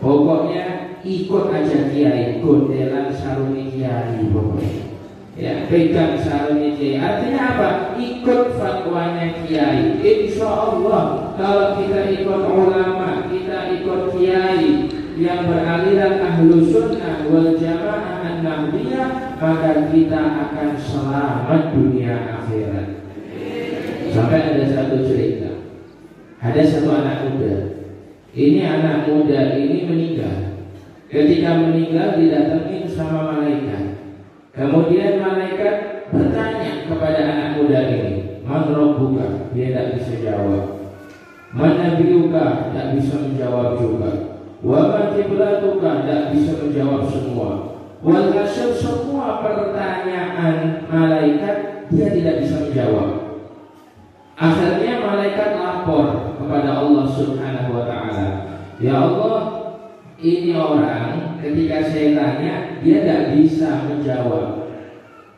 Pokoknya ikut aja kiai, gondelan saruni kiai pokoknya. Ya, pegang saruni kiai. Artinya apa? Ikut fatwanya kiai. Insya Allah kalau kita ikut ulama, kita ikut kiai yang beraliran Ahlus Sunnah wal Jamaah An-Nahdiyah, maka kita akan selamat dunia akhirat. Sampai ada satu cerita. Ada satu anak muda. Ini anak muda ini meninggal. Ketika meninggal didatengin sama malaikat. Kemudian malaikat bertanya kepada anak muda ini, "Man rabbuka?" Dia tidak bisa jawab. "Man nabiyuka?" Tidak bisa menjawab juga. "Wa ma qiblatuka?" Tidak bisa menjawab semua. Walhasil semua pertanyaan malaikat dia tidak bisa menjawab. Akhirnya malaikat lapor kepada Allah Subhanahu wa ta'ala, "Ya Allah, ini orang ketika saya tanya dia tidak bisa menjawab."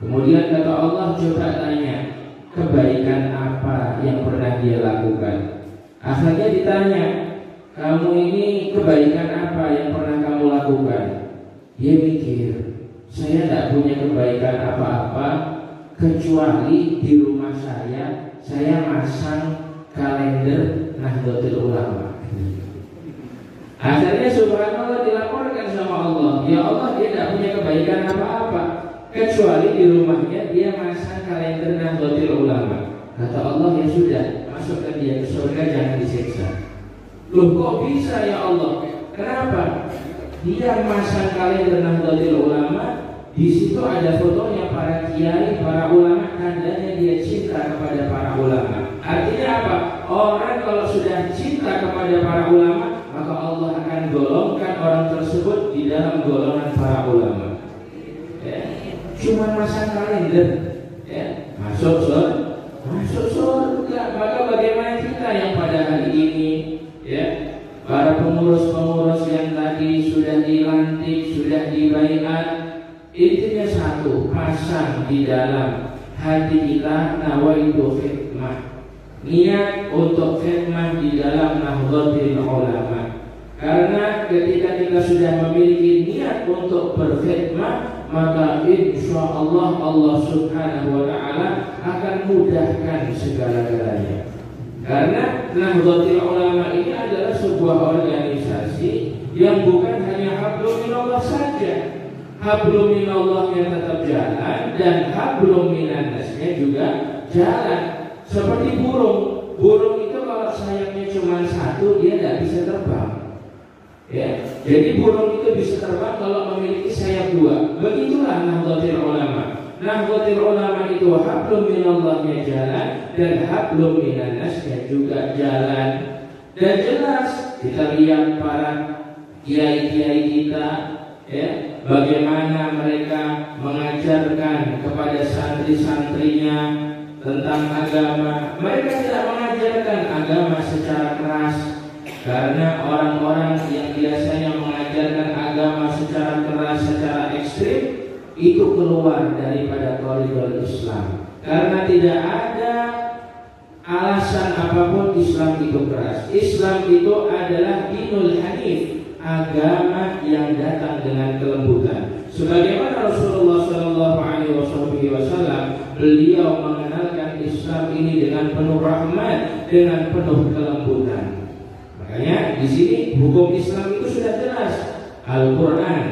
Kemudian kata Allah, "Coba tanya kebaikan apa yang pernah dia lakukan." Akhirnya ditanya, "Kamu ini kebaikan apa yang pernah kamu lakukan?" Dia mikir, "Saya tidak punya kebaikan apa-apa kecuali di rumah saya masang kalender Nahdlatul Ulama." Akhirnya subhanallah dilaporkan sama Allah, "Ya Allah, dia tidak punya kebaikan apa-apa kecuali di rumahnya dia masang kalender Nahdlatul Ulama." Kata Allah, "Ya sudah, masukkan dia ke surga, jangan disiksa." Loh, kok bisa ya Allah? Kenapa? Dia masang kalender Nahdlatul Ulama, di situ ada fotonya para kiai, para ulama, tandanya dia cinta kepada para ulama. Artinya apa? Orang kalau sudah cinta kepada para ulama, maka Allah akan golongkan orang tersebut di dalam golongan para ulama. Ya. Cuma masang kalender, ya. Masuk surga. Maka bagaimana kita yang pada hari ini, ya, para pengurus-pengurus yang tadi sudah dilantik, sudah dibaiat, intinya satu, pasang di dalam hati kita nawaitu khidmah, niat untuk khidmah di dalam Nahdlatul Ulama. Karena ketika kita sudah memiliki niat untuk berkhidmah, maka insya Allah Allah Subhanahu wa ta'ala akan mudahkan segala-galanya. Karena Nahdlatul Ulama ini adalah sebuah organisasi yang bukan hanya hablum minallah saja. Hablum minallahnya tetap jalan dan hablum minannasnya juga jalan. Seperti burung. Burung itu kalau sayapnya cuma satu, dia tidak bisa terbang. Ya, jadi burung itu bisa terbang kalau memiliki sayap dua. Begitulah Nahdlatul Ulama. Nahdlatul Ulama itu hablum minallahnya jalan dan hablum minannasnya juga jalan. Dan jelas kita lihat para kiai-kiai kita, ya, bagaimana mereka mengajarkan kepada santri-santrinya tentang agama. Mereka tidak mengajarkan agama secara keras, karena orang-orang yang biasanya mengajarkan agama secara keras, secara ekstrim, itu keluar daripada koridor Islam. Karena tidak ada alasan apapun Islam itu keras. Islam itu adalah dinul hanif, agama yang datang dengan kelembutan. Sebagaimana Rasulullah SAW, beliau mengenalkan Islam ini dengan penuh rahmat, dengan penuh kelembutan. Makanya di sini hukum Islam itu sudah jelas. Al-Quran,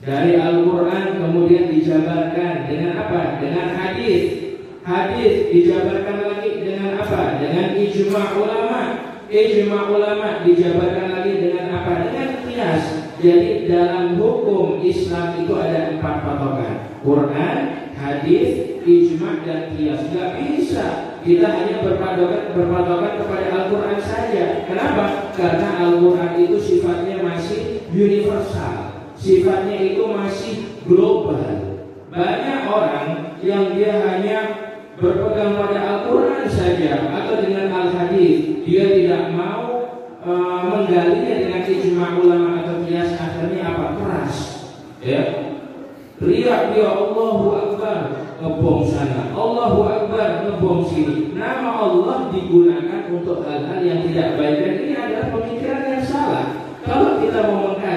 dari Al-Quran kemudian dijabarkan dengan apa? Dengan hadis. Hadis dijabarkan lagi dengan apa? Dengan ijma' ulama. Ijma' ulama dijabarkan lagi dengan apa? Dengan qiyas. Jadi dalam hukum Islam itu ada 4 patokan: Quran, hadis, ijma' dan qiyas. Gak bisa kita hanya berpatokan kepada Al-Quran saja. Kenapa? Karena Al-Quran itu sifatnya masih universal, sifatnya itu masih global. Banyak orang yang dia hanya berpegang pada Al-Quran saja atau dengan Al-Hadis, dia tidak mau menggalinya dengan ijma' ulama atau qiyas. Akhirnya apa? Keras, ya. Teriak dia Allahu Akbar, ngebom sana, Allahu Akbar, ngebom sini. Nama Allah digunakan untuk hal-hal yang tidak baik, dan ini adalah pemikiran yang salah. Kalau kita mau mengkaji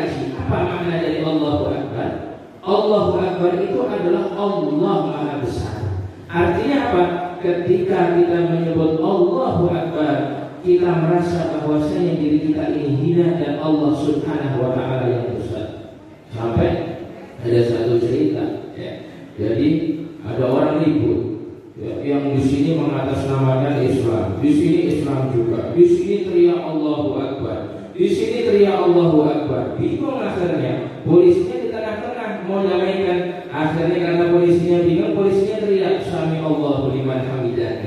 Akbar itu adalah Allah Maha Besar. Artinya apa? Ketika kita menyebut Allahu Akbar, kita merasa bahwasanya diri kita ini hina dan Allah Subhanahu wa Ta'ala yang besar. Sampai ada satu cerita, ya. Jadi ada orang ribut, ya, yang di sini mengatasnamakan Islam, di sini Islam juga, di sini teriak Allahu Akbar, di sini teriak Allahu Akbar. Bingung akhirnya, polisinya di tengah-tengah mau damaikan. Akhirnya karena polisinya bingung, polisinya teriak Sami Allahu liman hamidah.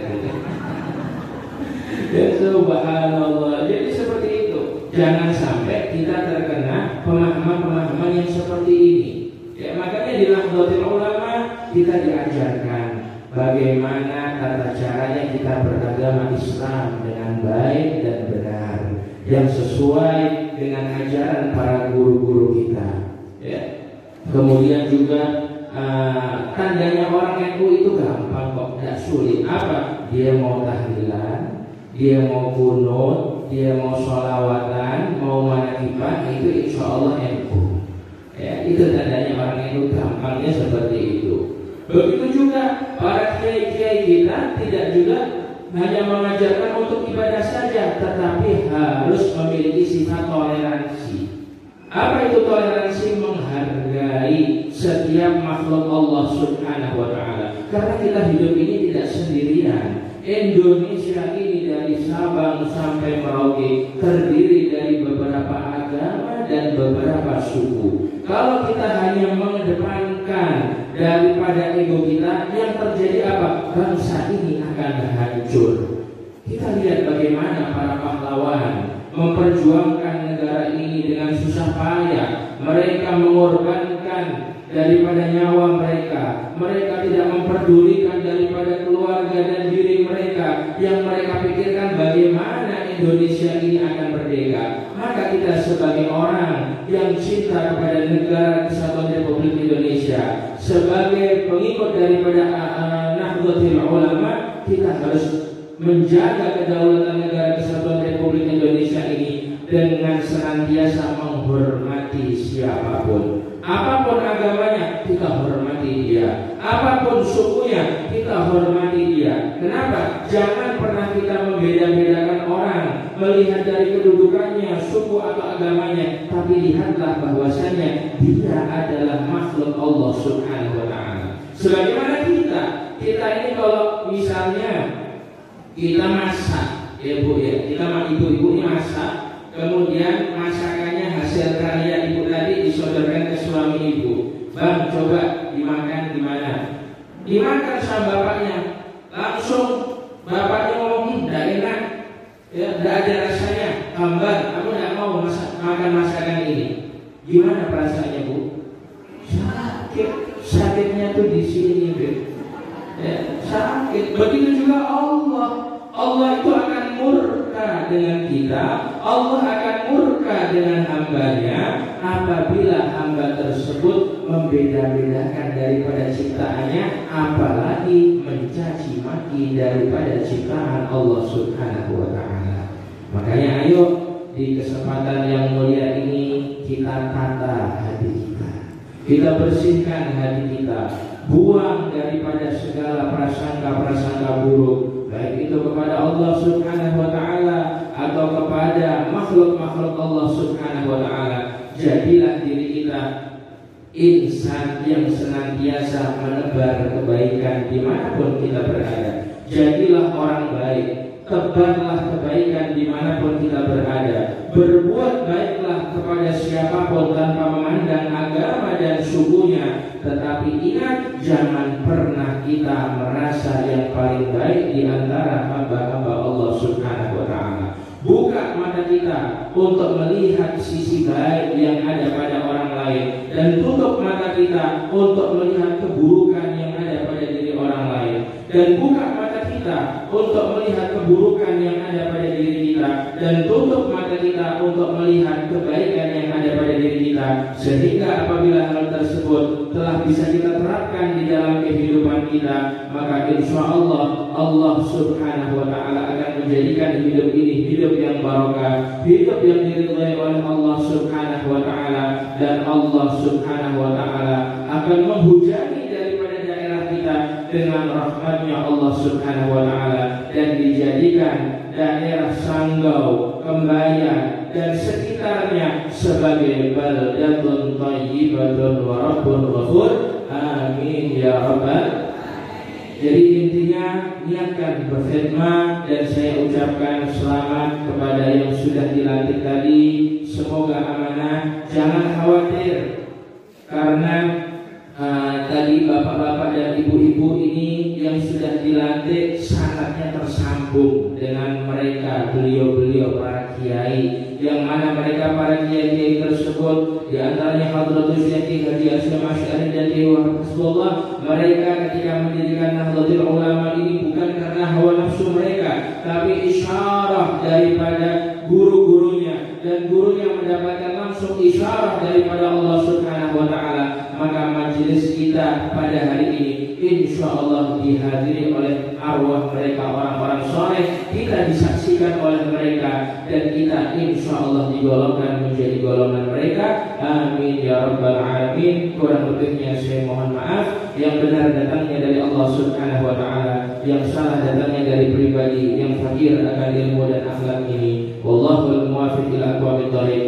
Ya subhanallah. Jadi seperti itu. Jangan sampai kita terkena pemahaman-pemahaman yang seperti ini. Ya, makanya di Nahdlatul Ulama kita diajarkan bagaimana tata caranya kita beragama Islam dengan baik dan benar, yang sesuai dengan ajaran para guru-guru kita. Ya. Kemudian juga tandanya orang NU itu gampang kok, tidak sulit. Apa? Dia mau tahlilan, dia mau kunut, dia mau sholawatan, mau manakibah, itu insya Allah NU. Ya, itu tandanya orang NU, gampangnya seperti itu. Begitu juga para kiai-kiai kita tidak juga hanya mengajarkan untuk ibadah saja, tetapi harus memiliki sifat toleransi. Apa itu toleransi? Menghargai setiap makhluk Allah Subhanahu wa Ta'ala. Karena kita hidup ini tidak sendirian. Indonesia ini dari Sabang sampai Merauke terdiri dari beberapa agama dan beberapa suku. Kalau kita hanya mengedepankan daripada ego kita, yang terjadi apa? Bangsa ini akan hancur. Kita lihat bagaimana para pahlawan memperjuangkan negara ini dengan susah payah. Mereka mengorbankan daripada nyawa mereka. Mereka tidak memperdulikan daripada keluarga dan diri mereka. Yang mereka pikirkan bagaimana Indonesia ini akan merdeka. Maka kita sebagai orang yang cinta kepada negara Kesatuan Republik Indonesia, sebagai pengikut daripada Nahdlatul Ulama, kita harus menjaga kedaulatan negara Kesatuan Republik Indonesia ini dengan senantiasa menghormati siapapun. Apapun agamanya, kita hormati dia. Apapun sukunya, kita hormati dia. Kenapa? Jangan pernah kita membeda-bedakan orang, melihat dari kedudukannya, suku atau agamanya, tapi lihatlah bahwasanya dia adalah makhluk Allah Subhanahu wa Ta'ala. Sebagaimana kita ini kalau misalnya kita masak, ya Bu ya, kita ibu-ibu ini masak, kemudian masakannya hasil karya ibu tadi disodorkan ke suami ibu. Bang, coba dimakan gimana? Dimakan sama bapaknya, langsung bapaknya ngomong, tidak enak, ya, tidak ada rasanya, hambar, aku tidak mau makan masakan ini. Gimana perasaannya Bu? Sakitnya tuh di sini, Bu. Ya, sakit. Begitu juga Allah itu akan murka dengan kita. Allah akan murka dengan hambanya apabila hamba tersebut membeda-bedakan daripada ciptaannya, apalagi mencaci maki daripada ciptaan Allah Subhanahu wa Ta'ala. Makanya ayo di kesempatan yang mulia ini kita tata hati kita, kita bersihkan hati kita, buang daripada segala prasangka-prasangka buruk, baik itu kepada Allah Subhanahu wa Ta'ala atau kepada makhluk-makhluk Allah Subhanahu wa Ta'ala. Jadilah diri kita insan yang senantiasa menebar kebaikan dimanapun kita berada. Jadilah orang baik, tebarlah kebaikan dimanapun kita berada. Berbuat baiklah kepada siapapun tanpa memandang agama dan sukunya. Tetapi ingat, jangan pernah kita merasa yang paling baik di antara hamba-hamba Allah Subhanahu wa Ta'ala. Buka mata kita untuk melihat sisi baik yang ada pada orang lain, dan tutup mata kita untuk melihat keburukan yang ada pada diri orang lain. Dan buka mata kita untuk melihat keburukan yang ada pada diri kita, dan tutup mata kita untuk melihat kebaikan yang ada pada diri kita. Sehingga apabila hal tersebut telah bisa kita terapkan di dalam kehidupan kita, maka insya Allah Allah Subhanahu wa Ta'ala akan menjadikan hidup ini hidup yang barokah, hidup yang diridhai oleh Allah Subhanahu wa Ta'ala, dan Allah Subhanahu wa taala akan menghujani daripada daerah kita dengan rahmatnya Allah Subhanahu wa taala dan dijadikan daerah Sanggau, Kembayan dan sekitarnya sebagai baldatun thayyibatun wa rabbun ghafur. Amin ya rabbal. Jadi intinya niatkan berkhidmat, dan saya ucapkan selamat kepada yang sudah dilantik tadi. Semoga amanah, jangan khawatir karena tadi bapak-bapak dan ibu-ibu ini yang sudah dilantik sanadnya tersambung dengan mereka, beliau-beliau para kiai, yang mana mereka para kiai-kiai tersebut di antaranya Hadratus Syekh Haji Asyam Asy'ari dan Dewa Rasulullah. Mereka ketika mendirikan Nahdlatul Ulama ini bukan karena hawa nafsu mereka, tapi isyarah daripada guru-gurunya, dan gurunya mendapatkan langsung isyarah daripada Allah Subhanahu wa taala. Maka majelis kita pada hari ini insyaallah dihadiri oleh arwah mereka, orang-orang soleh, kita disaksikan oleh mereka, dan kita insyaallah digolongkan menjadi golongan mereka. Amin ya rabbal alamin. Kurang lebihnya saya mohon maaf. Yang benar datangnya dari Allah Subhanahu wa taala, yang salah datangnya dari pribadi yang fakir akan ilmu dan akhlak ini. Wallahul muwaffiq ila aqwamit thoriq.